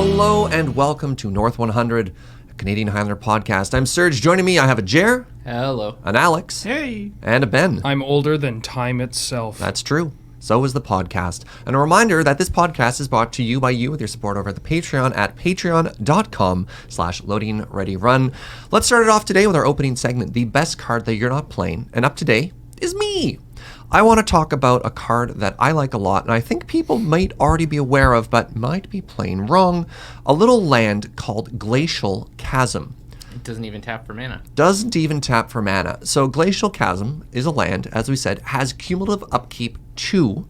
Hello and welcome to North 100, a Canadian Highlander podcast. I'm Serge. Joining me, I have a Jer. Hello. An Alex. Hey. And a Ben. I'm older than time itself. That's true. So is the podcast. And a reminder that this podcast is brought to you by you with your support over at the Patreon at patreon.com/LoadingReadyRun. Let's start it off today with our opening segment, the best card that you're not playing. And up today is me. I want to talk about a card that I like a lot, and I think people might already be aware of, but might be playing wrong. A little land called Glacial Chasm. It doesn't even tap for mana. Doesn't even tap for mana. So Glacial Chasm is a land, as we said, has cumulative upkeep 2,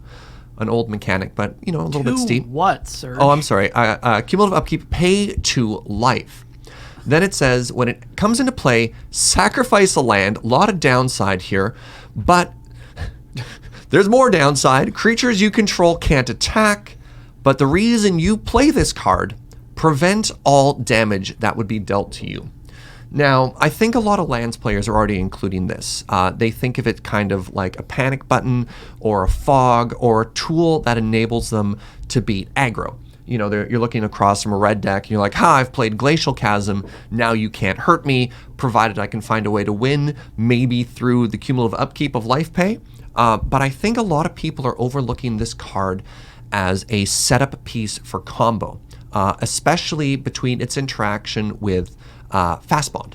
an old mechanic, but, you know, a little bit steep. What, sir? Oh, I'm sorry. Cumulative upkeep, pay 2 life. Then it says, when it comes into play, sacrifice a land. A lot of downside here, but there's more downside. Creatures you control can't attack, but the reason you play this card, prevent all damage that would be dealt to you. Now, I think a lot of lands players are already including this. They think of it kind of like a panic button or a fog or a tool that enables them to beat aggro. You know, you're looking across from a red deck and you're like, I've played Glacial Chasm, now you can't hurt me, provided I can find a way to win, maybe through the cumulative upkeep of life pay. But I think a lot of people are overlooking this card as a setup piece for combo, especially between its interaction with Fastbond.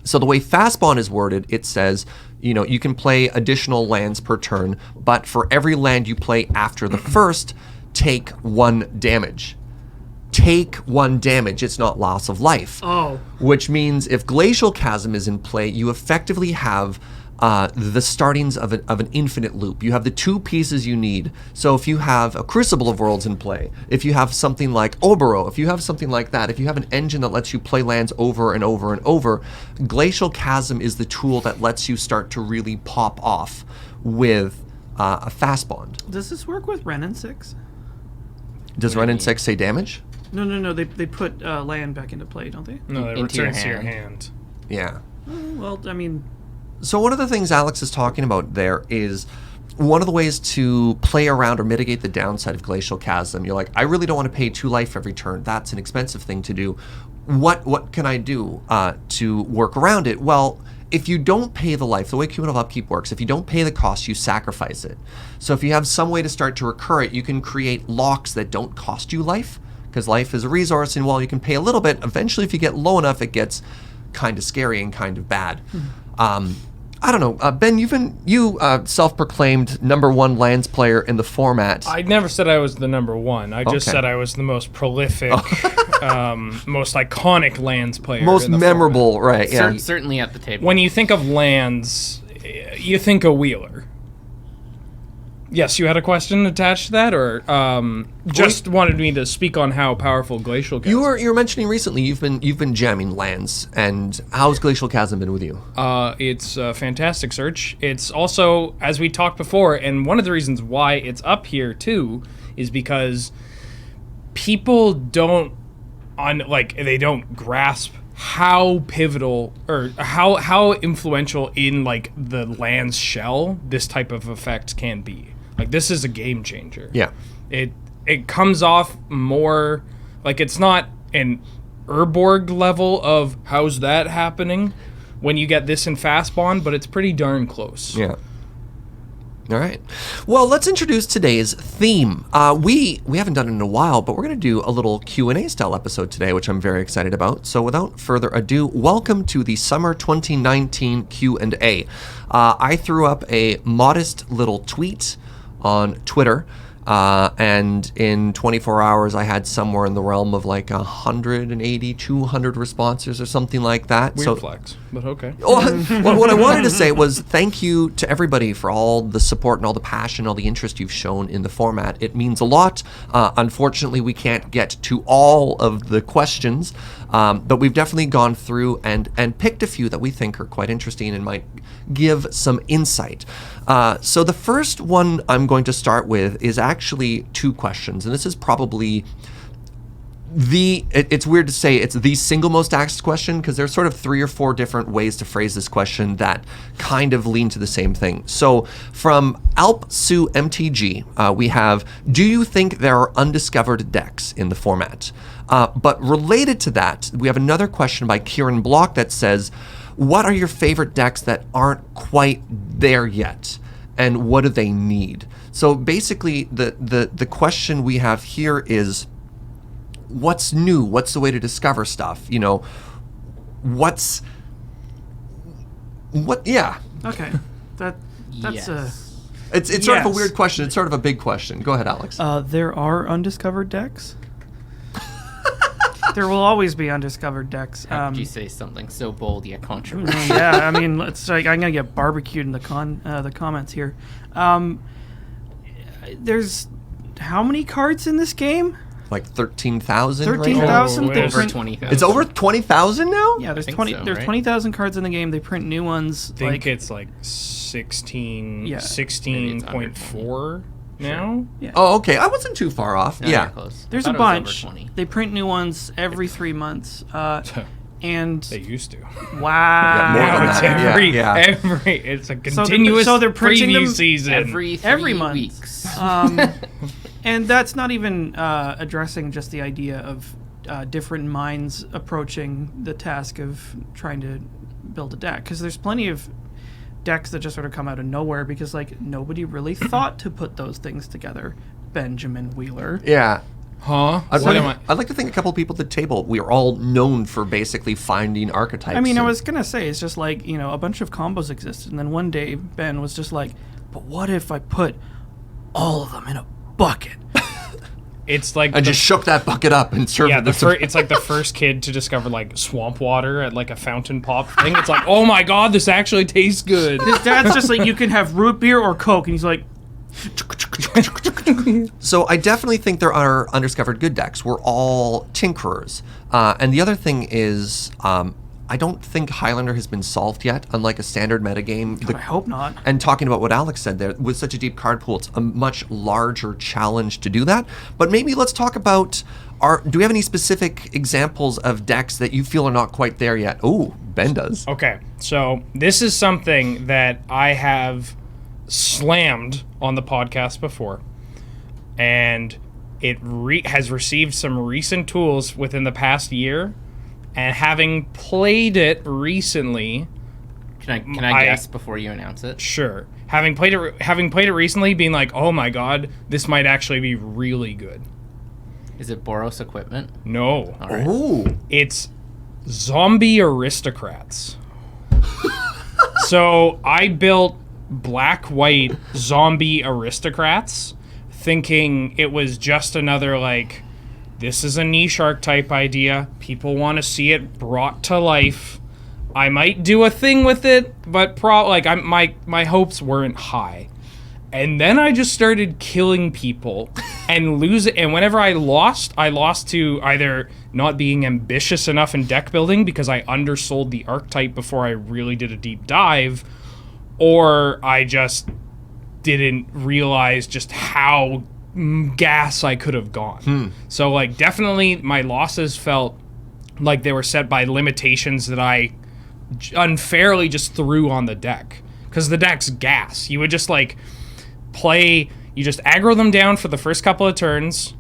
So the way Fastbond is worded, it says, you know, you can play additional lands per turn, but for every land you play after the first, take 1 damage. Take 1 damage, it's not loss of life. Oh. Which means if Glacial Chasm is in play, you effectively have the startings of an infinite loop. You have the 2 pieces you need. So if you have a Crucible of Worlds in play, if you have something like Obero, if you have something like that, if you have an engine that lets you play lands over and over and over, Glacial Chasm is the tool that lets you start to really pop off with a Fastbond. Does this work with Wrenn and 6? Does Wrenn and 6 say damage? No. They put land back into play, don't they? No, it Into your returns to your hand. hand. Yeah. Well, I mean, So one of the things Alex is talking about there is one of the ways to play around or mitigate the downside of Glacial Chasm. You're like, I really don't want to pay 2 life every turn. That's an expensive thing to do. What can I do to work around it? Well, if you don't pay the life, the way cumulative upkeep works, if you don't pay the cost, you sacrifice it. So if you have some way to start to recur it, you can create locks that don't cost you life, because life is a resource, and while you can pay a little bit, eventually if you get low enough, it gets kind of scary and kind of bad. I don't know, Ben, you self-proclaimed #1 lands player in the format. I never said I was the #1. I just said I was the most prolific, most iconic lands player. Most in the memorable, format. right? Yeah. Certainly at the table. When you think of lands, you think of Wheeler. Yes, you had a question attached to that, or just wanted me to speak on how powerful Glacial Chasm. You were mentioning recently you've been jamming lands, and how's Glacial Chasm been with you? It's a fantastic search. It's also, as we talked before, and one of the reasons why it's up here too is because people don't they don't grasp how pivotal or how influential in like the land's shell this type of effect can be. Like, this is a game changer. Yeah. It comes off more like it's not an Urborg level of how's that happening when you get this in Fastbond, but it's pretty darn close. Yeah. All right. Well, let's introduce today's theme. We haven't done it in a while, but we're going to do a little Q&A style episode today, which I'm very excited about. So without further ado, welcome to the Summer 2019 Q&A. I threw up a modest little tweet on Twitter, and in 24 hours I had somewhere in the realm of like 180, 200 responses or something like that. Weird flex, but okay. What I wanted to say was thank you to everybody for all the support and all the passion, all the interest you've shown in the format. It means a lot. Unfortunately, we can't get to all of the questions, but we've definitely gone through and picked a few that we think are quite interesting and might give some insight. So the first one I'm going to start with is actually 2 questions, and this is probably it's weird to say it's the single most asked question, because there's sort of 3 or 4 different ways to phrase this question that kind of lean to the same thing. So from bwheelermtg, we have, do you think there are undiscovered decks in the format? But related to that, we have another question by Kieran Block that says, what are your favorite decks that aren't quite there yet? And what do they need? So basically, the question we have here is, what's new? What's the way to discover stuff? You know, yeah. Okay, that's Yes. It's sort of a Yes. weird question. It's sort of a big question. Go ahead, Alex. there are undiscovered decks. There will always be undiscovered decks. How could you say something so bold yet controversial? Yeah, I mean, it's like I'm gonna get barbecued in the comments here. There's how many cards in this game? Like 13,000. 13,000. Oh, They it's Over print- 20,000. It's over 20,000 now. Yeah, there's think 20. so, There's right? 20,000 cards in the game. They print new ones. I think like, it's like 16, Yeah. 16.4 now. yeah. Oh, okay. I wasn't too far off. No, yeah. you're close. There's I a thought it was bunch. over 20. They print new ones every 3 months. And They used to. wow, more Now than it's that. every, Yeah. it's a continuous so they're printing preview them season. Every every 3 month. weeks. And that's not even addressing just the idea of different minds approaching the task of trying to build a deck. Because there's plenty of decks that just sort of come out of nowhere because like nobody really thought to put those things together. Benjamin Wheeler. Yeah. Huh? I'd, What am I? I'd like to think a couple people at the table, we are all known for basically finding archetypes. I mean, I and- was gonna say it's just like a bunch of combos existed, and then one day Ben was just like, "But what if I put all of them in a bucket?" It's like and just shook that bucket up and served yeah, it. with some- it's like the first kid to discover like swamp water at like a fountain pop thing. It's like, oh my god, this actually tastes good. His dad's just like, "You can have root beer or Coke," and he's like, So I definitely think there are undiscovered good decks. We're all tinkerers. And the other thing is, I don't think Highlander has been solved yet, unlike a standard metagame. "I hope not." And talking about what Alex said there, with such a deep card pool, it's a much larger challenge to do that. But maybe let's talk about, do we have any specific examples of decks that you feel are not quite there yet? Oh, Ben does. Okay, so this is something that I have slammed on the podcast before, and it has received some recent tools within the past year, and having played it recently, Can I guess before you announce it? sure, having played it recently, being like, oh my god, this might actually be really good. Is it Boros equipment? No, All right. Oh, it's zombie aristocrats. So I built black-white zombie aristocrats, thinking it was just another like, this is a niche archetype idea. People want to see it brought to life. I might do a thing with it, but my hopes weren't high. And then I just started killing people and losing. And whenever I lost to either not being ambitious enough in deck building because I undersold the archetype before I really did a deep dive, or I just didn't realize just how gas I could have gone. So like definitely my losses felt like they were set by limitations that I unfairly just threw on the deck. Because the deck's gas. You would just like you just aggro them down for the first couple of turns.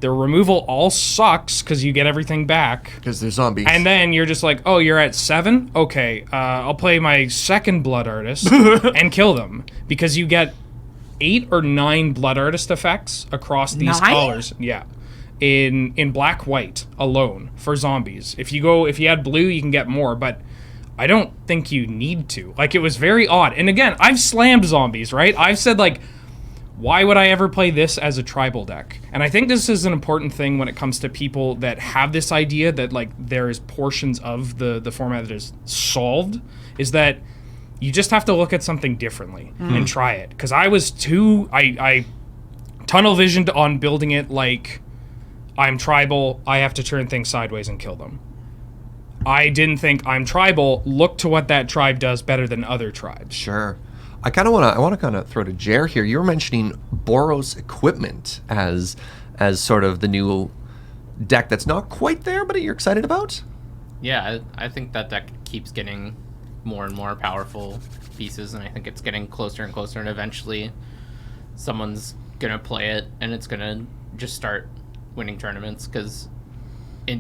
The removal all sucks because you get everything back. because they're zombies. And then you're just like, oh, you're at 7? Okay, I'll play my second Blood Artist and kill them. Because you get 8 or 9 Blood Artist effects across these 9? colors. Yeah. In black-white alone for zombies. If you add blue, you can get more, but I don't think you need to. Like, it was very odd. And again, I've slammed zombies, right? I've said, like, why would I ever play this as a tribal deck? And I think this is an important thing when it comes to people that have this idea that, like, there is portions of the format that is solved, is that you just have to look at something differently and try it. Because I tunnel visioned on building it like I'm tribal, I have to turn things sideways and kill them. I didn't think I'm tribal, look to what that tribe does better than other tribes. Sure. I want to kind of throw to Jer here. You were mentioning Boros equipment as sort of the new deck that's not quite there, but you're excited about. Yeah, I think that deck keeps getting more and more powerful pieces, and I think it's getting closer and closer, and eventually someone's going to play it, and it's going to just start winning tournaments, because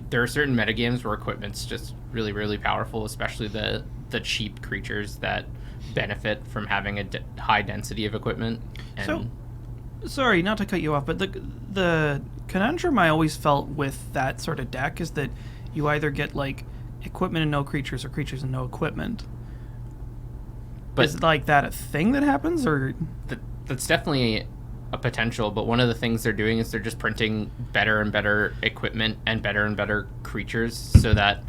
there are certain metagames where equipment's just really, really powerful, especially the cheap creatures that benefit from having a high density of equipment. And So, sorry, not to cut you off, but the conundrum I always felt with that sort of deck is that you either get like equipment and no creatures, or creatures and no equipment. But is like that a thing that happens, or that's definitely a potential, but one of the things they're doing is they're just printing better and better equipment and better creatures so that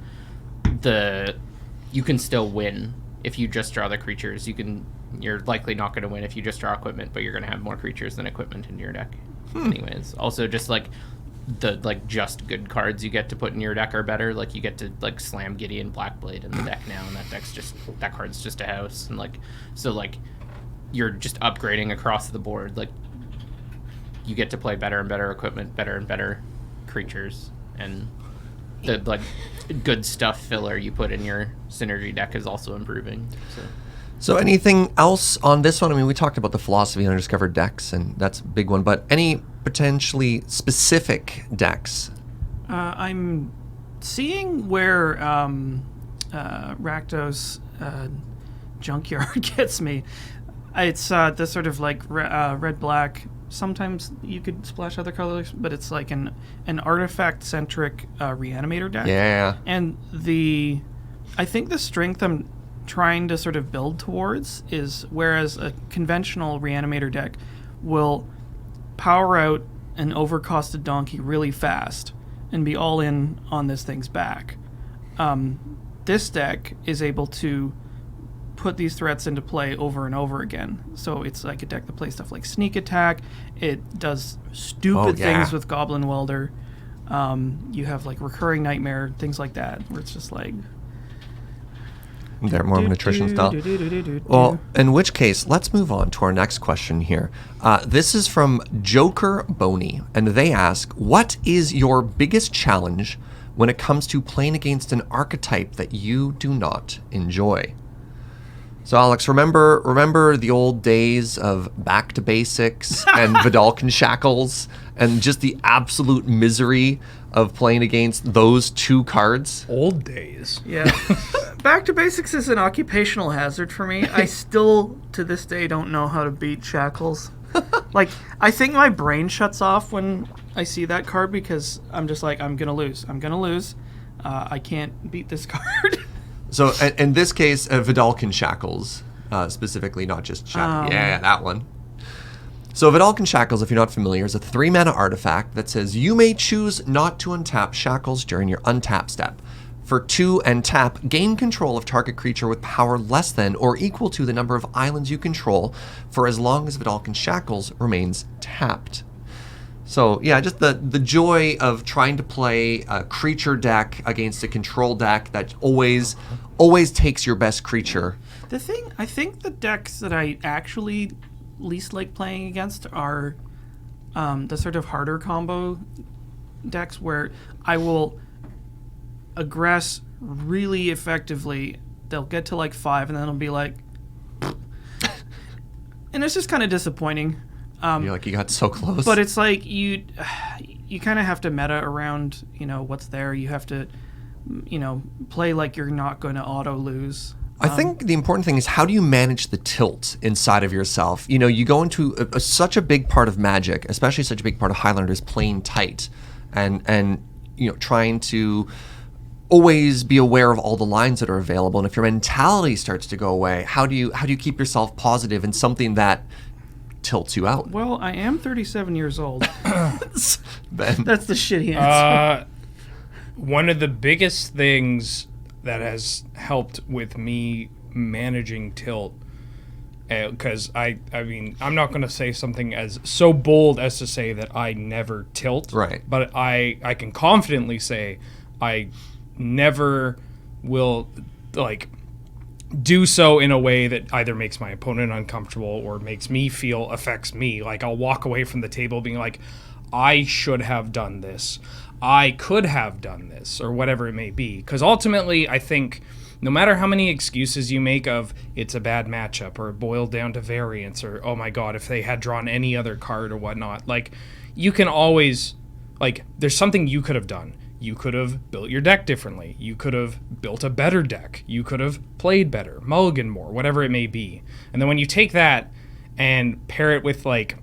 you can still win if you just draw the creatures. You're likely not going to win if you just draw equipment, but you're going to have more creatures than equipment in your deck. Anyways, also just like the just good cards you get to put in your deck are better. Like you get to like slam Gideon Blackblade in the deck now, and that card's just a house, and like so like you're just upgrading across the board. Like you get to play better and better equipment, better and better creatures, and the like good stuff filler you put in your synergy deck is also improving. So anything else on this one? I mean, we talked about the philosophy of Undiscovered Decks, and that's a big one, but any potentially specific decks? I'm seeing where Rakdos Junkyard gets me. It's the sort of like red-black. Sometimes you could splash other colors, but it's like an artifact-centric reanimator deck. Yeah. And I think the strength I'm trying to sort of build towards is, whereas a conventional reanimator deck will power out an overcosted donkey really fast and be all in on this thing's back, this deck is able to put these threats into play over and over again. So it's like a deck that plays stuff like Sneak Attack. It does stupid things with Goblin Welder. You have like Recurring Nightmare, things like that, where it's just like... They're more of an attrition style. Well, in which case, let's move on to our next question here. This is from Joker Boney, and they ask, what is your biggest challenge when it comes to playing against an archetype that you do not enjoy? So, Alex, remember the old days of Back to Basics and Vidalcan Shackles and just the absolute misery of playing against those two cards? Old days. Yeah. Back to Basics is an occupational hazard for me. I still, to this day, don't know how to beat Shackles. Like, I think my brain shuts off when I see that card because I'm just like, I'm going to lose. I can't beat this card. So, in this case, Vidalcan Shackles, specifically, not just Shackles. Yeah, that one. So, Vidalcan Shackles, if you're not familiar, is a 3-mana artifact that says you may choose not to untap Shackles during your untap step. For 2 and tap, gain control of target creature with power less than or equal to the number of islands you control for as long as Vidalcan Shackles remains tapped. So yeah, just the joy of trying to play a creature deck against a control deck that always takes your best creature. I think the decks that I actually least like playing against are the sort of harder combo decks where I will aggress really effectively. They'll get to like 5 and then it'll be like and it's just kind of disappointing. You're like, you got so close. But it's like you kind of have to meta around, what's there. You have to, play like you're not going to auto lose. I think the important thing is, how do you manage the tilt inside of yourself? You go into such a big part of Magic, especially such a big part of Highlander, is playing tight and trying to always be aware of all the lines that are available. And if your mentality starts to go away, how do you keep yourself positive in something that tilts you out? Well, I am 37 years old. Ben. That's the shitty answer. One of the biggest things that has helped with me managing tilt, because I mean, I'm not going to say something as so bold as to say that I never tilt, right? But I can confidently say I never will do so in a way that either makes my opponent uncomfortable or makes me feel affects me. Like, I'll walk away from the table being like, I should have done this. I could have done this, or whatever it may be. Because ultimately, I think no matter how many excuses you make of it's a bad matchup or boiled down to variance or, oh my God, if they had drawn any other card or whatnot, like, you can always, like, there's something you could have done. You could have built your deck differently. You could have built a better deck. You could have played better, mulligan more, whatever it may be. And then when you take that and pair it with like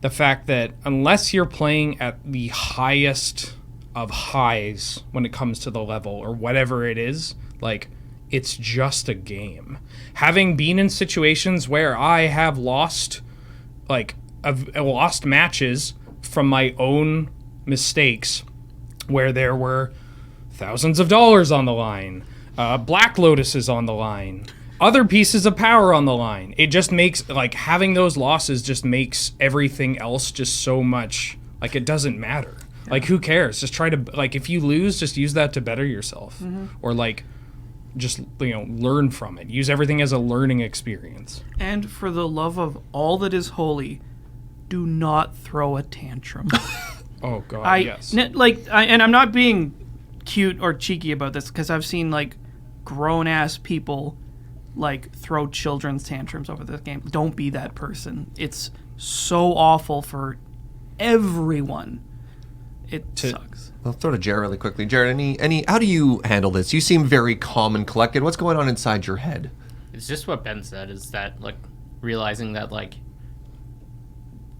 the fact that unless you're playing at the highest of highs when it comes to the level or whatever it is, like, it's just a game. Having been in situations where I have lost, like, I've lost matches from my own mistakes where there were thousands of dollars on the line, Black Lotuses on the line, other pieces of power on the line. It just makes, like, having those losses just makes everything else just so much, like, it doesn't matter. Yeah. Like, who cares? Just try to, like, if you lose, just use that to better yourself. Mm-hmm. Or, like, just, you know, learn from it. Use everything as a learning experience. And for the love of all that is holy, do not throw a tantrum. Oh, God, yes. And I'm not being cute or cheeky about this, because I've seen, like, grown-ass people, like, throw children's tantrums over this game. Don't be that person. It's so awful for everyone. It sucks. I'll throw to Jared really quickly. Jared, any? How do you handle this? You seem very calm and collected. What's going on inside your head? It's just what Ben said, is that, like, realizing that, like,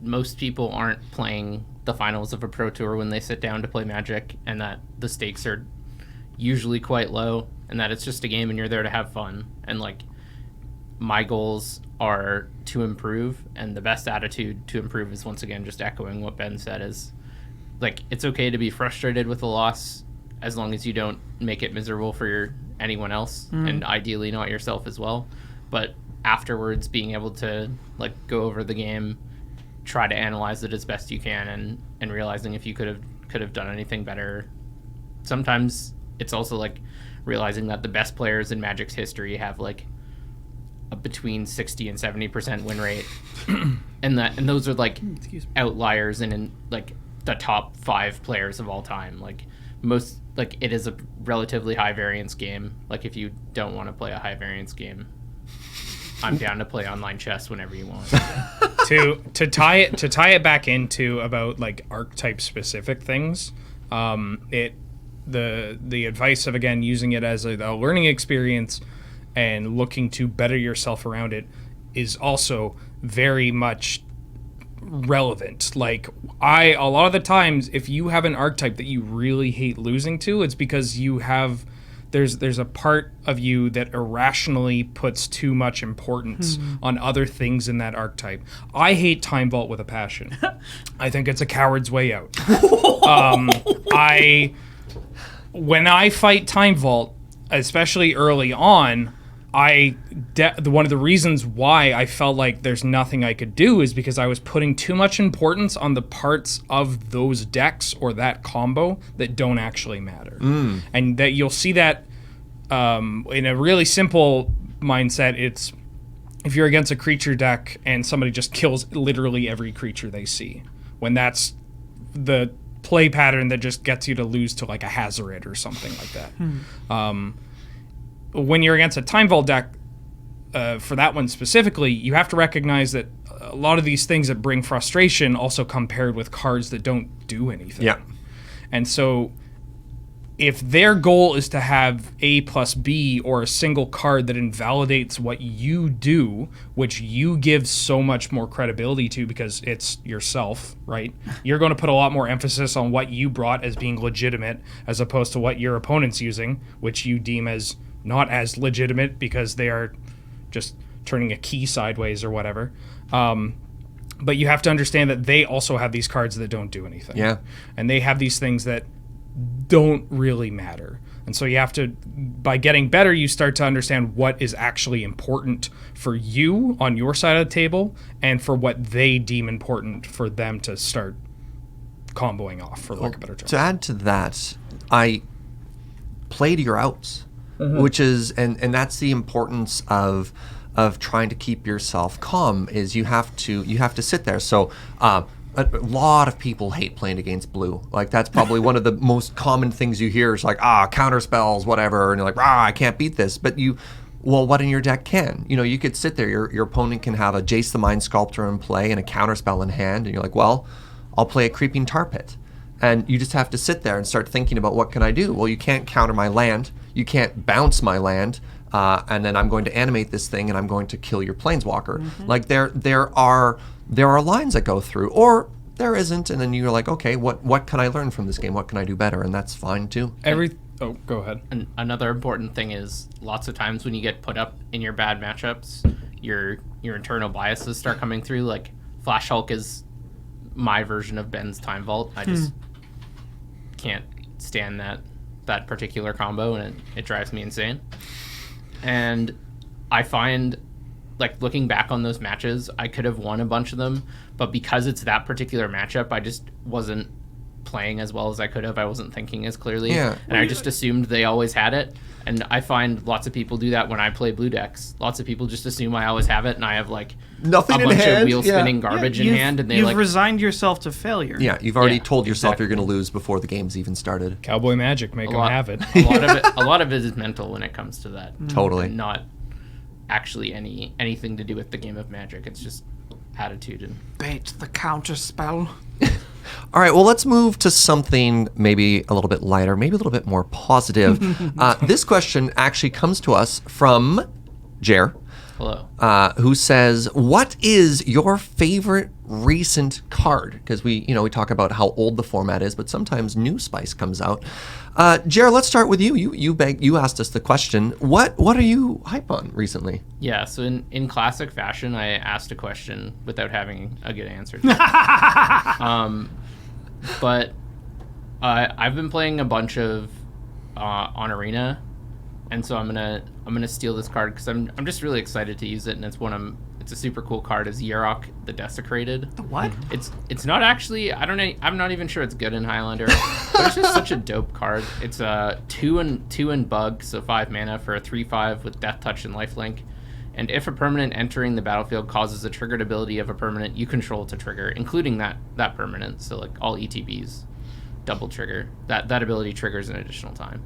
most people aren't playing the finals of a pro tour when they sit down to play Magic, and that the stakes are usually quite low, and that it's just a game and you're there to have fun. And, like, my goals are to improve, and the best attitude to improve is, once again, just echoing what Ben said, is, like, it's okay to be frustrated with a loss as long as you don't make it miserable for anyone else, and ideally not yourself as well. But afterwards, being able to, like, go over the game, try to analyze it as best you can, and realizing if you could have done anything better. Sometimes it's also, like, realizing that the best players in Magic's history have, like, a between 60 and 70% win rate, and those are, like, outliers in like the top 5 players of all time. Like, most, like, it is a relatively high variance game. Like, if you don't want to play a high variance game, I'm down to play online chess whenever you want. to tie it back into about, like, archetype specific things, the advice of, again, using it as a learning experience and looking to better yourself around it is also very much relevant. Like, a lot of the times, if you have an archetype that you really hate losing to, it's because you have there's a part of you that irrationally puts too much importance on other things in that archetype. I hate Time Vault with a passion. I think it's a coward's way out. When I fight Time Vault, especially early on, one of the reasons why I felt like there's nothing I could do is because I was putting too much importance on the parts of those decks or that combo that don't actually matter. And that you'll see that in a really simple mindset. It's if you're against a creature deck and somebody just kills literally every creature they see, when that's the play pattern that just gets you to lose to, like, a Hazoret or something like that. When you're against a Time Vault deck, for that one specifically, you have to recognize that a lot of these things that bring frustration also come paired with cards that don't do anything. Yeah. And so if their goal is to have A plus B or a single card that invalidates what you do, which you give so much more credibility to because it's yourself, right? You're going to put a lot more emphasis on what you brought as being legitimate as opposed to what your opponent's using, which you deem as not as legitimate because they are just turning a key sideways or whatever. But you have to understand that they also have these cards that don't do anything. Yeah. And they have these things that don't really matter. And so you have to, by getting better, you start to understand what is actually important for you on your side of the table and for what they deem important for them to start comboing off, for lack of a better term. To add to that, I play to your outs. Which is, and that's the importance of trying to keep yourself calm, is you have to sit there. So a lot of people hate playing against blue. Like, that's probably one of the most common things you hear is like, counter spells, whatever, and you're like, I can't beat this. But what in your deck can? You know, you could sit there, your opponent can have a Jace the Mind Sculptor in play and a counter spell in hand, and you're like, well, I'll play a Creeping Tar Pit. And you just have to sit there and start thinking about what can I do? Well, you can't counter my land. You can't bounce my land. And then I'm going to animate this thing and I'm going to kill your planeswalker. Like there are lines that go through, or there isn't, and then you're like, okay, what can I learn from this game? What can I do better? And that's fine too. Go ahead. And another important thing is lots of times when you get put up in your bad matchups, your internal biases start coming through. Like Flash Hulk is my version of Ben's Time Vault. I just can't stand that particular combo, and it drives me insane. And I find, like, looking back on those matches, I could have won a bunch of them, but because it's that particular matchup, I just wasn't playing as well as I could have. I wasn't thinking as clearly. Yeah. And I just assumed they always had it. And I find lots of people do that when I play blue decks. Lots of people just assume I always have it, and I have, like, nothing a in bunch hand. of wheel-spinning garbage in hand. And you've resigned yourself to failure. Yeah, you've already told yourself you're going to lose before the game's even started. Cowboy magic, make them have it. A lot of it is mental when it comes to that. Totally. And not actually anything to do with the game of Magic. It's just attitude and bait the counter spell. All right, well, let's move to something maybe a little bit lighter, maybe a little bit more positive. This question actually comes to us from Jer. Hello. Who says, what is your favorite recent card? Because we talk about how old the format is, but sometimes new spice comes out. Jer, let's start with you. You asked us the question. What are you hype on recently? Yeah, so in classic fashion, I asked a question without having a good answer. But I've been playing a bunch of on Arena, and so I'm gonna steal this card because I'm just really excited to use it, and it's a super cool card. Is Yarok the Desecrated? The what? It's not actually, I'm not even sure it's good in Highlander, but it's just such a dope card. It's a 2 and bug, so 5 mana for a 3/5 with Death Touch and Lifelink. And if a permanent entering the battlefield causes a triggered ability of a permanent you control to trigger, including that permanent, so like all ETBs double trigger. That ability triggers an additional time.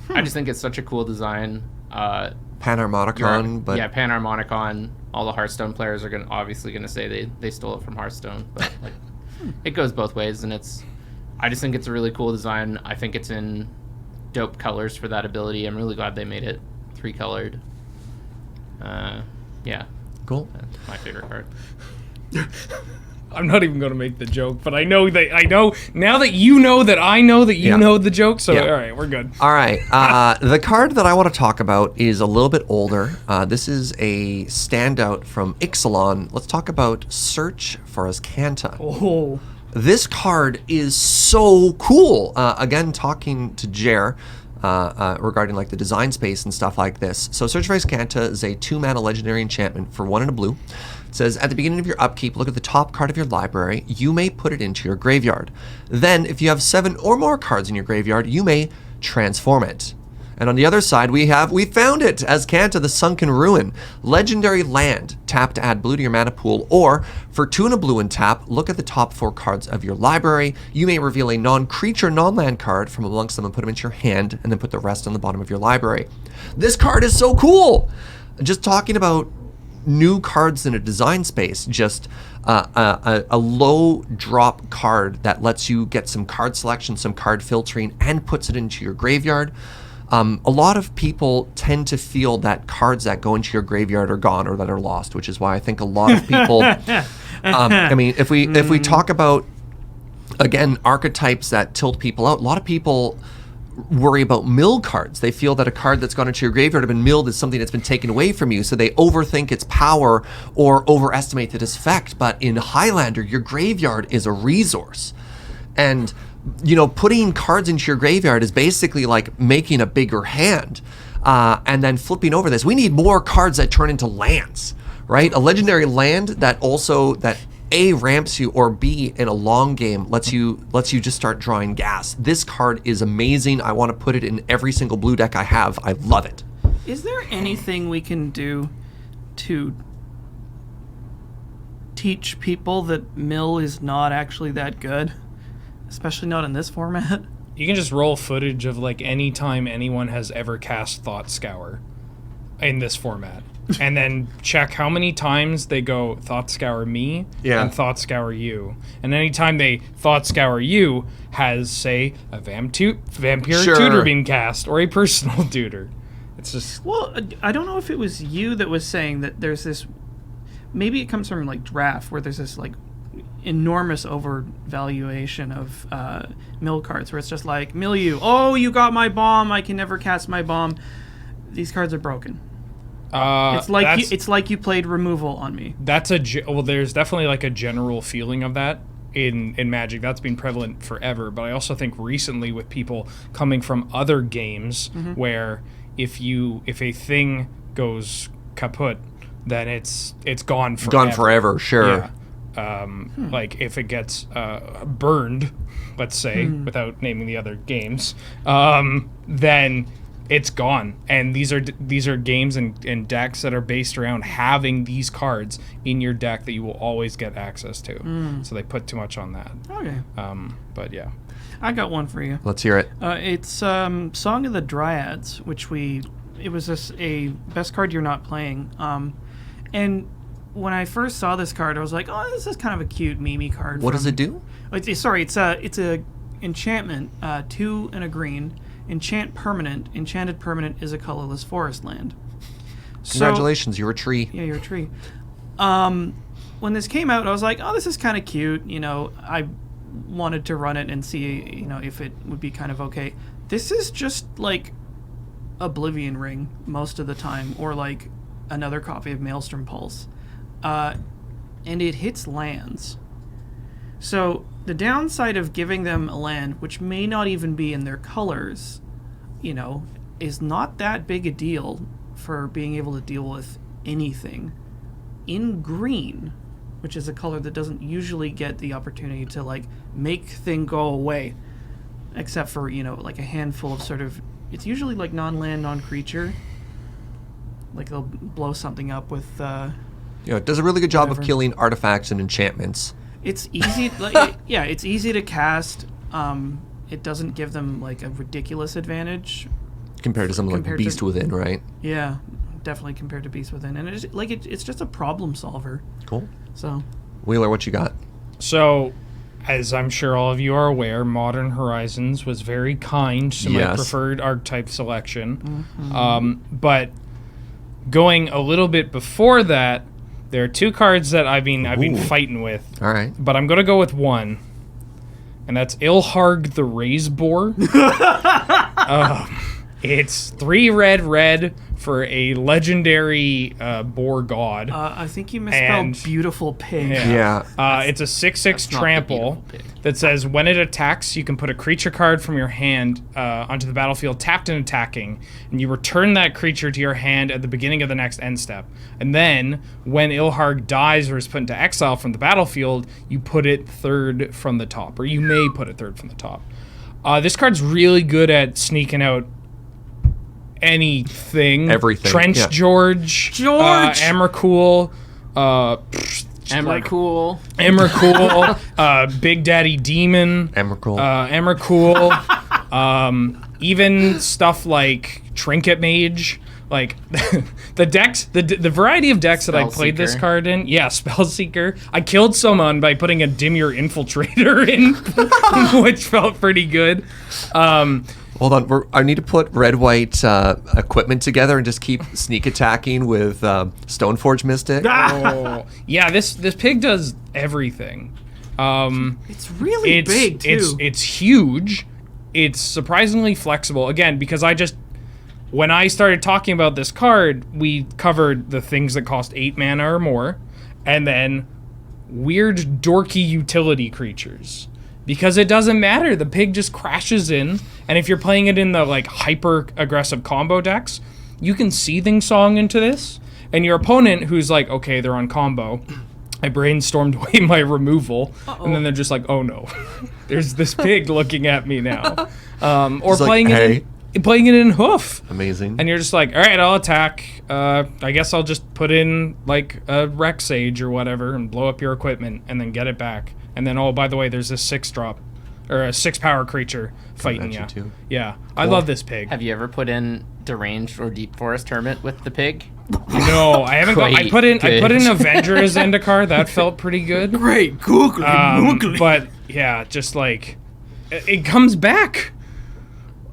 I just think it's such a cool design. Panharmonicon, but Panharmonicon. All the Hearthstone players are obviously gonna say they stole it from Hearthstone, but like it goes both ways, and I just think it's a really cool design. I think it's in dope colors for that ability. I'm really glad they made it 3-colored. Yeah. Cool. That's my favorite card. I'm not even going to make the joke, but I know now that you know that I know that you know the joke, so all right, we're good. All right. The card that I want to talk about is a little bit older. This is a standout from Ixalan. Let's talk about Search for Azcanta. Oh. This card is so cool. Again, talking to Jer regarding like the design space and stuff like this. So Search for Azcanta is a 2-mana legendary enchantment for 1 and a blue. It says, at the beginning of your upkeep, look at the top card of your library. You may put it into your graveyard. Then, if you have 7 or more cards in your graveyard, you may transform it. And on the other side, we found it, Azcanta, the Sunken Ruin. Legendary land. Tap to add blue to your mana pool, or for 2 and a blue and tap, look at the top 4 cards of your library. You may reveal a non-creature, non-land card from amongst them and put them into your hand, and then put the rest on the bottom of your library. This card is so cool! Just talking about new cards in a design space, just a low drop card that lets you get some card selection, some card filtering, and puts it into your graveyard. A lot of people tend to feel that cards that go into your graveyard are gone or that are lost, which is why I think a lot of people, I mean, if we talk about, again, archetypes that tilt people out, a lot of people worry about mill cards. They feel that a card that's gone into your graveyard have been milled is something that's been taken away from you, so they overthink its power or overestimate its effect. But in Highlander, your graveyard is a resource. And, putting cards into your graveyard is basically like making a bigger hand. And then flipping over this. We need more cards that turn into lands, right? A legendary land that A, ramps you, or B, in a long game, lets you just start drawing gas. This card is amazing. I want to put it in every single blue deck I have. I love it. Is there anything we can do to teach people that mill is not actually that good? Especially not in this format? You can just roll footage of like any time anyone has ever cast Thought Scour. in this format. And then check how many times they go Thought Scour me and Thought Scour you. And anytime they Thought Scour you has, say, a vampire tutor being cast or a personal tutor. It's just... Well, I don't know if it was you that was saying that there's this... Maybe it comes from, like, draft, where there's this, like, enormous overvaluation of mill cards, where it's just like, mill you. Oh, you got my bomb. I can never cast my bomb. These cards are broken. It's like you played removal on me. There's definitely like a general feeling of that in Magic. That's been prevalent forever. But I also think recently with people coming from other games where if a thing goes kaput, then it's gone forever. Gone forever, sure. Yeah. Like if it gets burned, let's say, without naming the other games, then it's gone. And these are games and decks that are based around having these cards in your deck that you will always get access to. So they put too much on that. Okay. But yeah. I got one for you. Let's hear it. It's Song of the Dryads, which it was a best card you're not playing. And when I first saw this card, I was like, oh, this is kind of a cute meme card. What does it do? It's a enchantment, 2 and a green. Enchant permanent. Enchanted permanent is a colorless forest land. Congratulations, you're a tree. Yeah, you're a tree. When this came out, I was like, oh, this is kind of cute. You know, I wanted to run it and see, you know, if it would be kind of okay. This is just like Oblivion Ring most of the time, or like another copy of Maelstrom Pulse. And it hits lands. So the downside of giving them a land, which may not even be in their colors, you know, is not that big a deal for being able to deal with anything in green, which is a color that doesn't usually get the opportunity to, like, make thing go away, except for, you know, like a handful of sort of, it's usually like non-land, non-creature. Like they'll blow something up with... it does a really good job of killing artifacts and enchantments. It's easy, it's easy to cast. It doesn't give them like a ridiculous advantage compared to something like Beast Within, right? Yeah, definitely compared to Beast Within, and it's just a problem solver. Cool. So, Wheeler, what you got? So, as I'm sure all of you are aware, Modern Horizons was very kind to my preferred archetype selection. But going a little bit before that, there are two cards that I've been fighting with. All right. But I'm going to go with one. And that's Ilharg the Razeboar. It's 3 red for a legendary boar god. I think you misspelled beautiful pig. It's a 6/6 trample that says when it attacks, you can put a creature card from your hand onto the battlefield tapped and attacking, and you return that creature to your hand at the beginning of the next end step. And then when Ilharg dies or is put into exile from the battlefield, you put it third from the top, or you may put it third from the top. This card's really good at sneaking out anything. Everything. Trench George. Emrakul. Emrakul. Big Daddy Demon. Emrakul. Even stuff like Trinket Mage. Like the decks, the variety of decks that I played this card in. Yeah, Spellseeker. I killed someone by putting a Dimir Infiltrator in, which felt pretty good. Hold on, I need to put red-white equipment together and just keep sneak attacking with Stoneforge Mystic. Yeah, this pig does everything. It's really big too. It's huge. It's surprisingly flexible. Again, because when I started talking about this card, we covered the things that cost 8 mana or more, and then weird dorky utility creatures. Because it doesn't matter. The pig just crashes in. And if you're playing it in the like hyper aggressive combo decks, you can Seething Song into this. And your opponent who's like, okay, they're on combo. I brainstormed away my removal. And then they're just like, oh no. There's this pig looking at me now. Or playing it in Hoof. Amazing. And you're just like, all right, I'll attack. I guess I'll just put in like a Rex Sage or whatever and blow up your equipment and then get it back. And then, oh, by the way, there's this 6-drop or a 6-power creature fighting you. at you too. Yeah, I love this pig. Have you ever put in Deranged or Deep Forest Hermit with the pig? No, I haven't. I put in Avengers Zendikar. That felt pretty good. Great, googly, googly. But yeah, just like it comes back.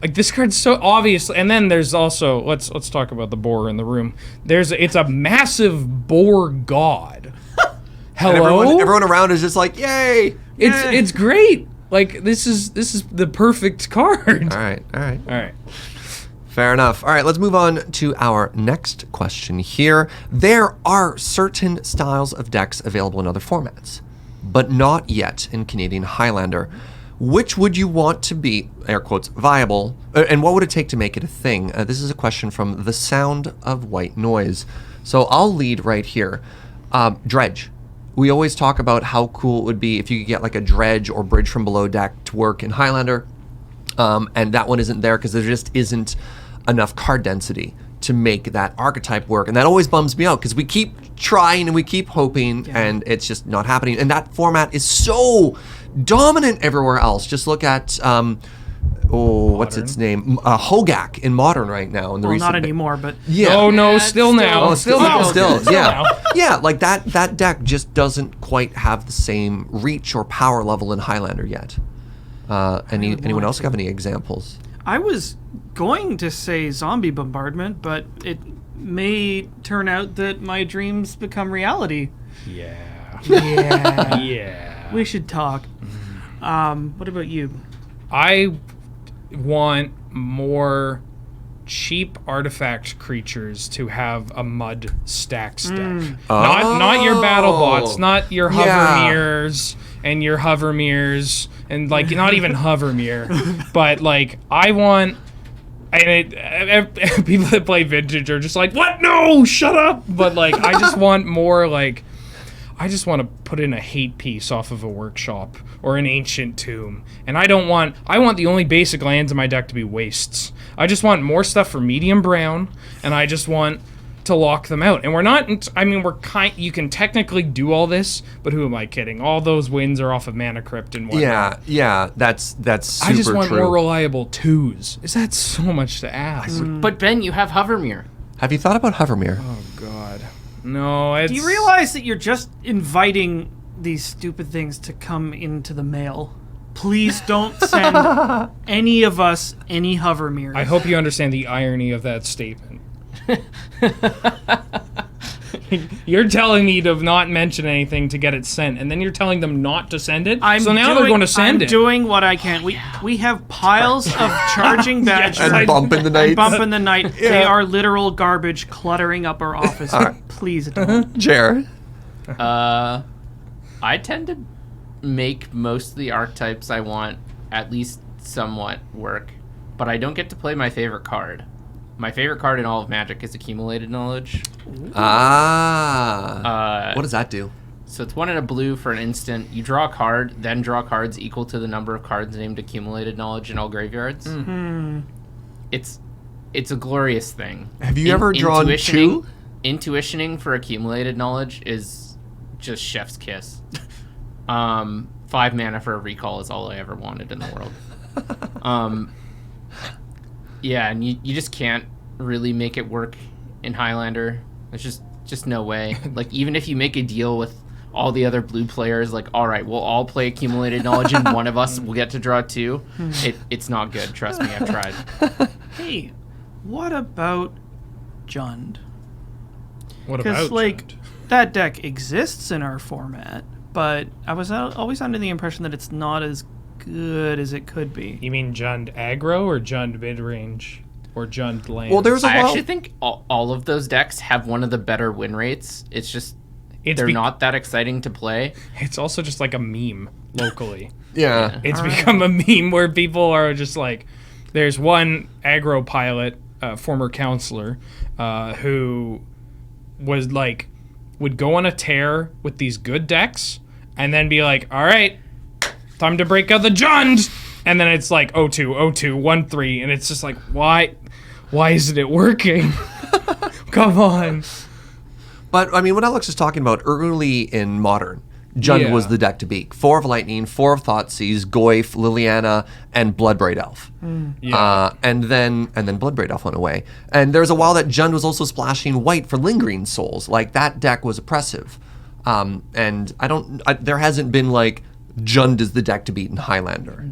Like this card's so obvious, and then there's also let's talk about the boar in the room. It's a massive boar god. Hello, And everyone around is just like, yay! it's great. Like this is the perfect card. All right. Fair enough. All right, let's move on to our next question here. There are certain styles of decks available in other formats, but not yet in Canadian Highlander. Which would you want to be, air quotes, viable, and what would it take to make it a thing? This is a question from The Sound of White Noise. So I'll lead right here. Dredge. We always talk about how cool it would be if you could get like a Dredge or Bridge from Below deck to work in Highlander, and that one isn't there because there just isn't enough card density to make that archetype work. And that always bums me out because we keep trying and we keep hoping and it's just not happening. And that format is so dominant everywhere else. Just look at what's its name? Hogak in Modern right now. In the Well, not anymore, but Yeah. Oh no, still now. Oh, still, yeah. now. Yeah, like that deck just doesn't quite have the same reach or power level in Highlander yet. Anyone else have any examples? I was going to say zombie bombardment, but it may turn out that my dreams become reality. Yeah. Yeah. Yeah. We should talk. What about you? I want more cheap artifact creatures to have a mud stacks deck. Not your battle bots, not your hover mirrors and your hover mirrors and like not even hover mirror, but like I want. And people that play Vintage are just like, what? No, shut up. But like, I just want more like, I just want to put in a hate piece off of a workshop or an ancient tomb. And I want the only basic lands in my deck to be wastes. I just want more stuff for medium brown, and I just want to lock them out. And we're not, you can technically do all this, but who am I kidding? All those wins are off of Mana Crypt and whatnot. Yeah, that's super I just want true. more reliable twos. Is that so much to ask? But Ben, you have Hovermere. Have you thought about Hovermere? Oh God, no. It's... Do you realize that you're just inviting these stupid things to come into the mail? Please don't send any of us any hover mirrors. I hope you understand the irony of that statement. You're telling me to not mention anything to get it sent, and then you're telling them not to send it. So now they're going to send it. I'm doing what I can. We have piles of charging badges And bump in the night. and bump in the night. They are literal garbage cluttering up our office. Please don't. Jer? I tend to make most of the archetypes I want at least somewhat work, but I don't get to play my favorite card. My favorite card in all of Magic is Accumulated Knowledge. What does that do? So it's 1 and a blue for an instant. You draw a card, then draw cards equal to the number of cards named Accumulated Knowledge in all graveyards. Mm-hmm. It's a glorious thing. Have you ever drawn two? Intuitioning for Accumulated Knowledge is just chef's kiss. 5 mana for a recall is all I ever wanted in the world. Yeah, and you just can't really make it work in Highlander. There's just no way. Like, even if you make a deal with all the other blue players, like, all right, we'll all play Accumulated Knowledge and one of us will get to draw 2, it's not good. Trust me, I've tried. Hey, what about Jund? What about Because, like, Jund? that deck exists in our format, but I was always under the impression that it's not as good as it could be. You mean Jund aggro or Jund mid range or Jund land? Well, there's a I while. actually think all of those decks have one of the better win rates. It's just they're not that exciting to play. It's also just like a meme locally. Yeah. It's become a meme where people are just like, there's one aggro pilot, former counselor, who was like, would go on a tear with these good decks and then be like, all right, time to break out the Jund. And then it's like 0-2, 0-2, 1-3. And it's just like, why isn't it working? Come on. But, I mean, what Alex is talking about early in Modern, Jund was Yeah. the deck to beat. 4 of Lightning, 4 of Thoughtseize, Goyf, Liliana, and Bloodbraid Elf. Yeah. And then Bloodbraid Elf went away. And there was a while that Jund was also splashing white for Lingering Souls. Like, that deck was oppressive. And there hasn't been like Jund is the deck to beat in Highlander.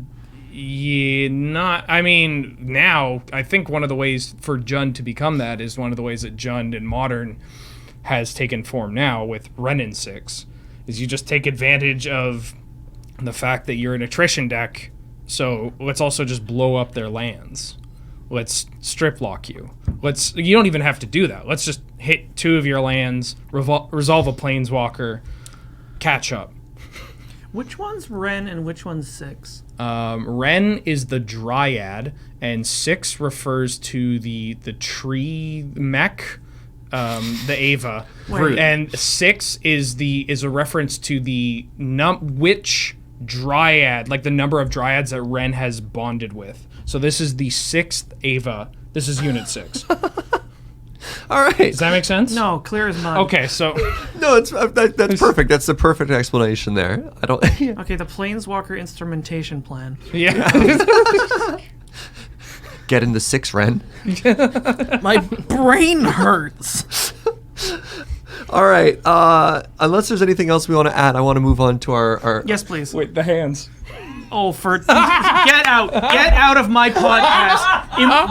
Yeah, now I think one of the ways for Jund to become that is one of the ways that Jund in Modern has taken form now with Renin 6, is you just take advantage of the fact that you're an attrition deck, so let's also just blow up their lands. Let's strip lock you. You don't even have to do that. Let's just hit 2 of your lands, resolve a Planeswalker, catch up. Which one's Ren and which one's 6? Ren is the Dryad, and 6 refers to the tree mech, the Ava. Wait. And 6 is a reference to the which Dryad, like the number of Dryads that Ren has bonded with. So this is the 6th Ava. This is Unit 6. All right. Does that make sense? No, clear as mud. Okay, so No, that's perfect. That's the perfect explanation there. I don't. Okay, the Planeswalker instrumentation plan. yeah. Get in the 6, Ren. My brain hurts. All right. Unless there's anything else we want to add, I want to move on to our Yes, please. Wait, the hands. Oh, for get out of my podcast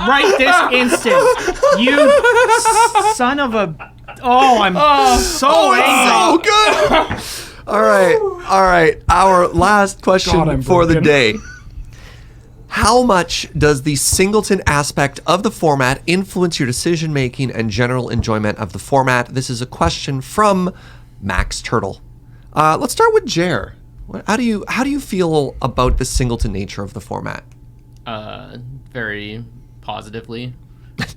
right this instant, you son of a. Oh, I'm so angry. Oh, good. All right. Our last question God, I'm for the broken. day. How much does the singleton aspect of the format influence your decision making and general enjoyment of the format? This is a question from Max Turtle. Let's start with Jer. How do you feel about the singleton nature of the format? Very positively.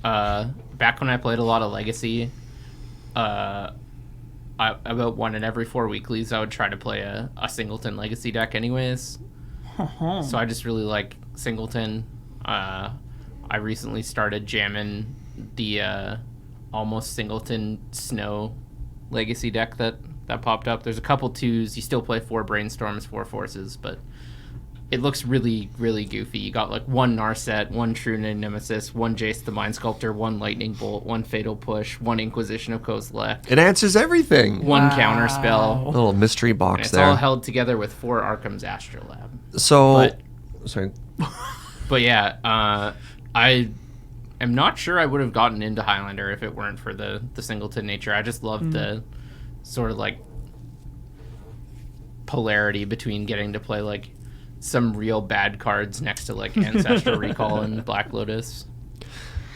Back when I played a lot of Legacy, about 1 in every 4 weeklies, I would try to play a Singleton Legacy deck anyways. So I just really like Singleton. I recently started jamming the almost Singleton Snow Legacy deck that popped up. There's a couple 2s. You still play 4 Brainstorms, 4 Forces, but it looks really, really goofy. You got like 1 Narset, 1 True Nemesis, 1 Jace the Mind Sculptor, 1 Lightning Bolt, 1 Fatal Push, 1 Inquisition of Kozilek, It answers everything. 1 Counter Spell. A little mystery And box it's there. all held together with 4 Arkham's Astrolabe. So, But- sorry. But yeah, I am not sure I would have gotten into Highlander if it weren't for the Singleton nature. I just love the sort of like polarity between getting to play like some real bad cards next to like Ancestral Recall and Black Lotus.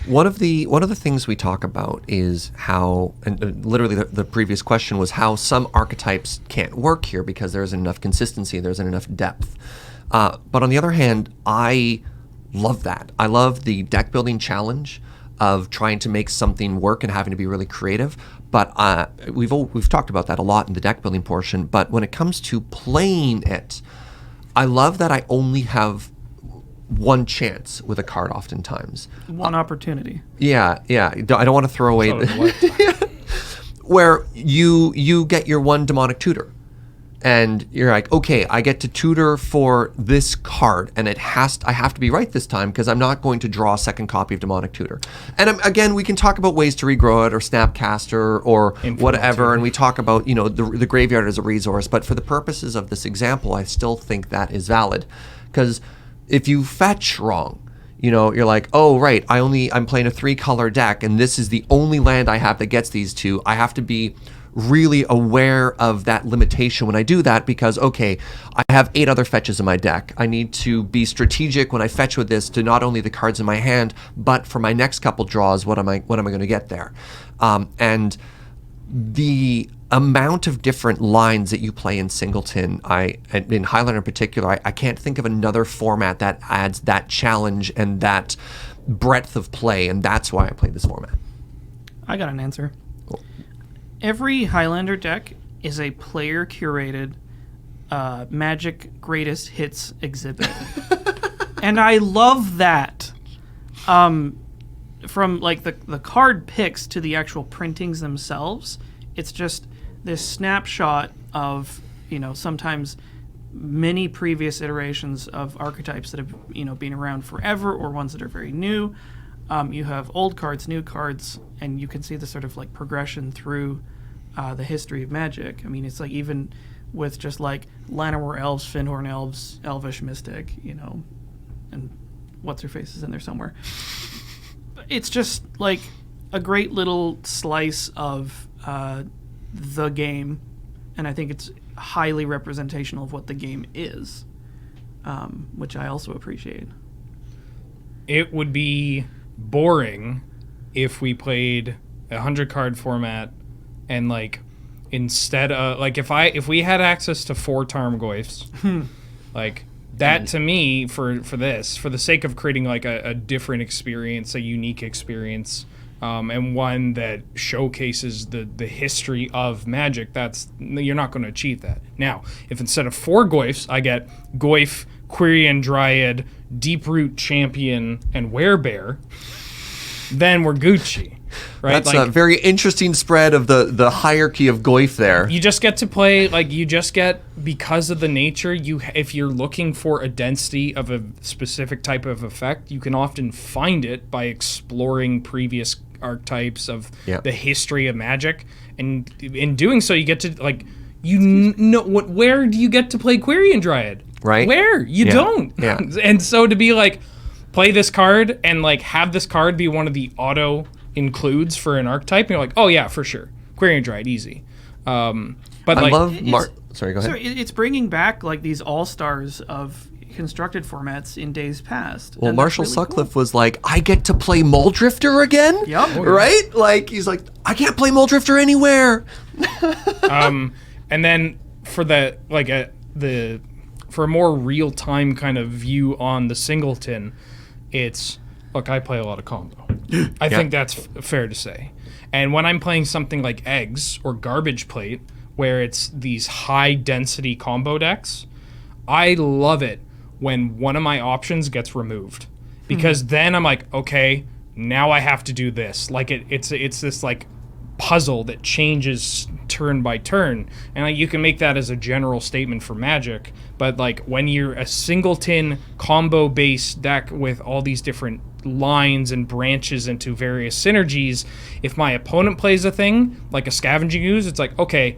One of the things we talk about is how, and literally the previous question was how some archetypes can't work here because there isn't enough consistency, there isn't enough depth. But on the other hand, I love that. I love the deck building challenge of trying to make something work and having to be really creative. But we've talked about that a lot in the deck building portion. But when it comes to playing it, I love that I only have one chance with a card oftentimes. One opportunity. Yeah. I don't want to throw away where you get your 1 demonic tutor. And you're like, okay, I get to tutor for this card, and I have to be right this time because I'm not going to draw a second copy of Demonic Tutor. And again, we can talk about ways to regrow it or Snapcaster or whatever, and we talk about the graveyard as a resource. But for the purposes of this example, I still think that is valid because if you fetch wrong, you're like, oh right, I'm playing a 3-color deck, and this is the only land I have that gets these 2. I have to be really aware of that limitation when I do that because, okay, I have 8 other fetches in my deck. I need to be strategic when I fetch with this to not only the cards in my hand, but for my next couple draws, what am I going to get there? And the amount of different lines that you play in Singleton, in Highlander in particular, I can't think of another format that adds that challenge and that breadth of play, and that's why I play this format. I got an answer. Every Highlander deck is a player-curated Magic Greatest Hits exhibit. And I love that. From like the card picks to the actual printings themselves, it's just this snapshot of, sometimes many previous iterations of archetypes that have been around forever, or ones that are very new. You have old cards, new cards, and you can see the sort of like progression through the history of Magic. I mean, it's like even with just like Llanowar Elves, Finhorn Elves, Elvish Mystic, and what's her face is in there somewhere. It's just like a great little slice of the game, and I think it's highly representational of what the game is, which I also appreciate. It would be boring if we played a 100-card format and like instead of like if we had access to 4 Tarmogoyfs, like that to me for the sake of creating like a different experience, a unique experience, and one that showcases the history of Magic, you're not going to achieve that. Now, if instead of 4 Goyfs, I get Goyf, Quirion Dryad, Deeproot Champion, and Werebear, then we're Gucci. Right? That's a very interesting spread of the hierarchy of Goyf there. You just get to play, because of the nature, if you're looking for a density of a specific type of effect, you can often find it by exploring previous archetypes of the history of Magic. And in doing so, you get to, where do you get to play Quirion Dryad? Right. Where? You don't. Yeah. And so to be like, play this card and have this card be one of the auto includes for an archetype, and you're like, oh yeah, for sure, Quirion Dryad, easy. But I love Sorry, go ahead. So it's bringing back these all-stars of constructed formats in days past. Well, Marshall really Sutcliffe was like, I get to play Muldrifter again? Yep. Oh, yeah. Right? He's like, I can't play Muldrifter anywhere. And then for for a more real-time kind of view on the Singleton, it's, look, I play a lot of combo. I think that's fair to say. And when I'm playing something like Eggs or Garbage Plate, where it's these high-density combo decks, I love it when one of my options gets removed. Because then I'm like, okay, now I have to do this. It's this puzzle that changes turn by turn, and you can make that as a general statement for Magic, but when you're a Singleton combo based deck with all these different lines and branches into various synergies, if my opponent plays a thing like a Scavenging Ooze, it's like, okay,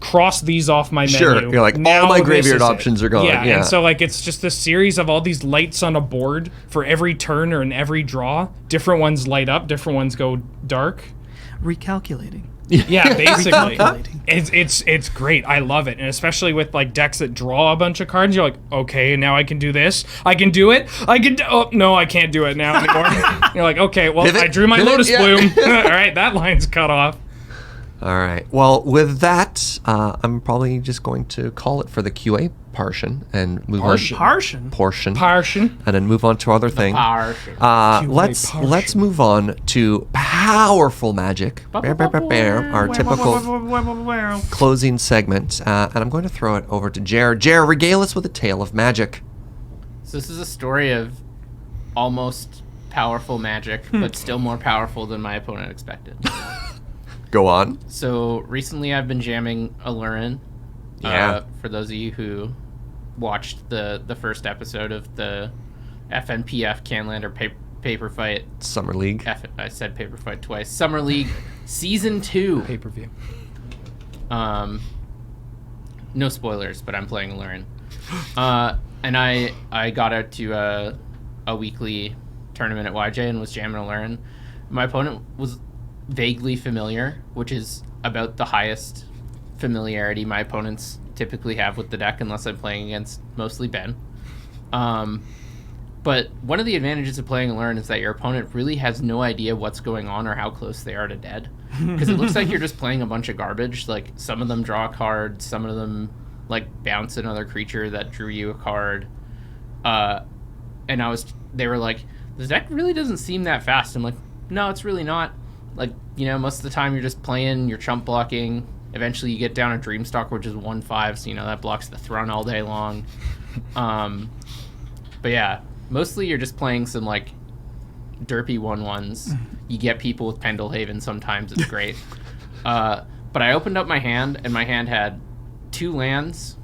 cross these off my menu. Sure, you're like, now all my graveyard options are gone. Yeah, and so it's just a series of all these lights on a board for every turn or in every draw. Different ones light up, different ones go dark. Recalculating. Yeah, basically. It's great. I love it. And especially with decks that draw a bunch of cards, you're like, okay, now I can do this. I can do it. Oh, no, I can't do it now anymore. You're like, okay, well, I drew my Lotus Bloom. All right, that line's cut off. All right. Well, with that, I'm probably just going to call it for the QA portion and move portion, and then move on to other things. Let's move on to powerful Magic. Our typical closing segment, and I'm going to throw it over to Jer. Jer, regale us with a tale of magic. So this is a story of almost powerful Magic, but still more powerful than my opponent expected. Go on. So recently I've been jamming Allurin. Yeah. For those of you who watched the first episode of the FNPF Canlander paper fight. Summer League. I said paper fight twice. Summer League Season 2. Pay-per-view. No spoilers, but I'm playing Allurin. And I got out to a weekly tournament at YJ and was jamming Allurin. My opponent was vaguely familiar, which is about the highest familiarity my opponents typically have with the deck, unless I'm playing against mostly Ben. But one of the advantages of playing Allurin is that your opponent really has no idea what's going on or how close they are to dead. Because it looks like you're just playing a bunch of garbage. Some of them draw a card, some of them bounce another creature that drew you a card. And they were like, the deck really doesn't seem that fast. I'm like, no, it's really not. Most of the time you're just playing, you're chump blocking. Eventually you get down a Dreamstalker, which is 1/5, so that blocks the Thrun all day long. But yeah, mostly you're just playing some derpy 1/1s. You get people with Pendlehaven sometimes, it's great. But I opened up my hand, and my hand had 2 lands.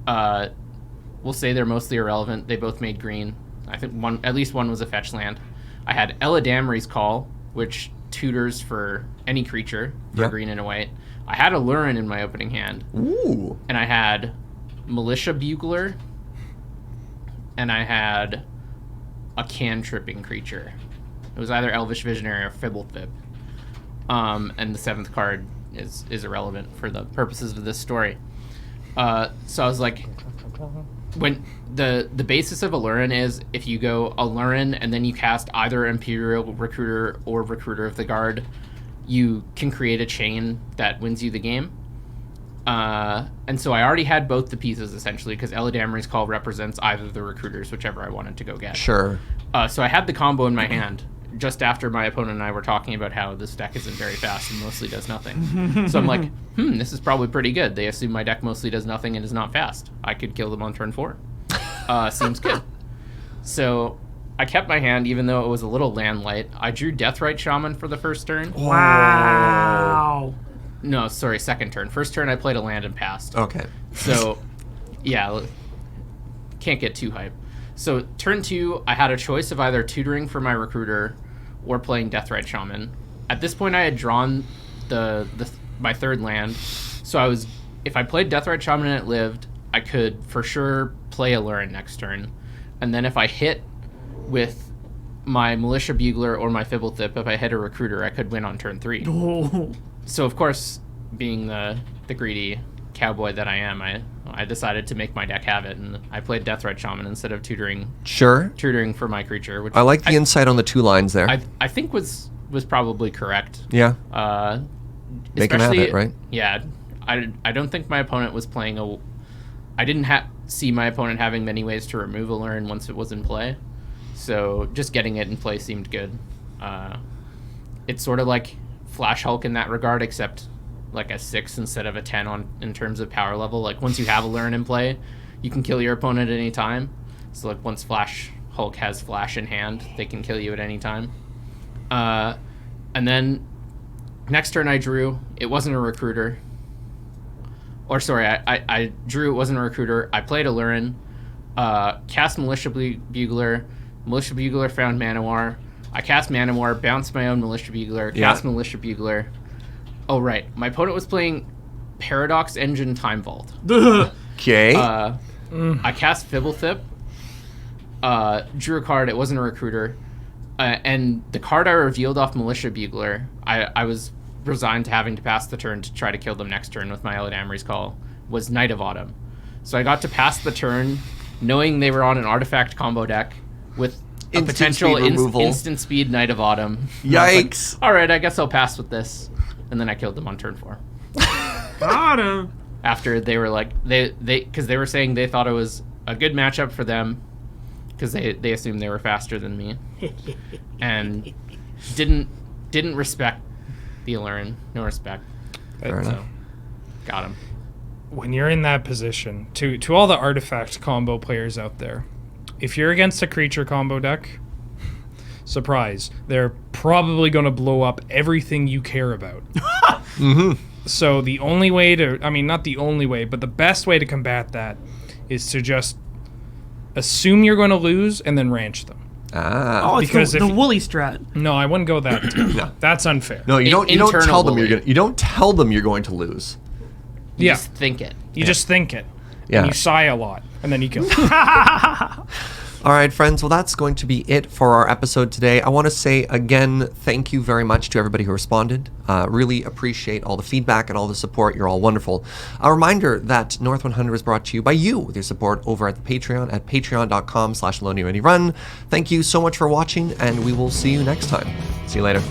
We'll say they're mostly irrelevant. They both made green. I think at least one was a fetch land. I had Eladamri's Call, which tutors for any creature for green and a white. I had Alurin in my opening hand. Ooh. And I had Militia Bugler. And I had a cantripping creature. It was either Elvish Visionary or Fibblethip. And the 7th card is irrelevant for the purposes of this story. So I was like, when the basis of Alurin is if you go Alurin and then you cast either Imperial Recruiter or Recruiter of the Guard, you can create a chain that wins you the game. And so I already had both the pieces essentially because Eladamri's Call represents either of the recruiters, whichever I wanted to go get. Sure. So I had the combo in my hand just after my opponent and I were talking about how this deck isn't very fast and mostly does nothing. So I'm like, this is probably pretty good. They assume my deck mostly does nothing and is not fast. I could kill them on turn 4. Seems good. So I kept my hand even though it was a little land light. I drew Deathrite Shaman for the first turn. Wow. No, sorry, second turn. First turn I played a land and passed. Okay. So, yeah, can't get too hype. So turn 2, I had a choice of either tutoring for my recruiter or playing Deathrite Shaman. At this point, I had drawn my 3rd land, so if I played Deathrite Shaman and it lived, I could for sure play Alurin next turn, and then if I hit with my Militia Bugler or my Fibblethip, if I hit a recruiter, I could win on turn 3. Oh. So of course, being the greedy cowboy that I am, I decided to make my deck have it, and I played Deathrite Shaman instead of tutoring for my creature. Which I like the insight on the 2 lines there. I think was probably correct. Yeah. Make him have it, right? Yeah. I don't think my opponent was playing I didn't see my opponent having many ways to remove Alurin once it was in play, so just getting it in play seemed good. It's sort of like Flash Hulk in that regard, except like a 6 instead of a 10 in terms of power level. Like once you have Alurin in play, you can kill your opponent at any time. So like once Flash Hulk has Flash in hand, they can kill you at any time. And then next turn I drew. It wasn't a recruiter. Or sorry, I drew. It wasn't a recruiter. I played Alurin. Cast Militia Bugler. Militia Bugler found Manowar. I cast Manowar, bounced my own Militia Bugler, cast Militia Bugler. Oh, right. My opponent was playing Paradox Engine Time Vault. Okay. I cast Fibblethip, drew a card. It wasn't a recruiter. And the card I revealed off Militia Bugler, I was resigned to having to pass the turn to try to kill them next turn with my Eladamri's Call, was Knight of Autumn. So I got to pass the turn knowing they were on an artifact combo deck with a potential instant speed Knight of Autumn. Yikes. All right, I guess I'll pass with this. And then I killed them on turn 4. Got him. After they were like, because they were saying they thought it was a good matchup for them because they assumed they were faster than me. And didn't respect the Alurin. No respect. Fair enough. So, got him. When you're in that position, to all the artifact combo players out there, if you're against a creature combo deck, surprise, they're probably going to blow up everything you care about. So the only way not the only way, but the best way to combat that is to just assume you're going to lose and then ranch them. Oh, it's because the woolly strat. No, I wouldn't go that deep. No. That's unfair. No, you don't tell them bully. you don't tell them you're going to lose. You just think it. You just think it. Yeah. And you sigh a lot, and then you kill them. All right, friends. Well, that's going to be it for our episode today. I want to say again, thank you very much to everybody who responded. Really appreciate all the feedback and all the support. You're all wonderful. A reminder that North 100 is brought to you by you with your support over at the Patreon at patreon.com/LoadingReadyRun. Thank you so much for watching, and we will see you next time. See you later.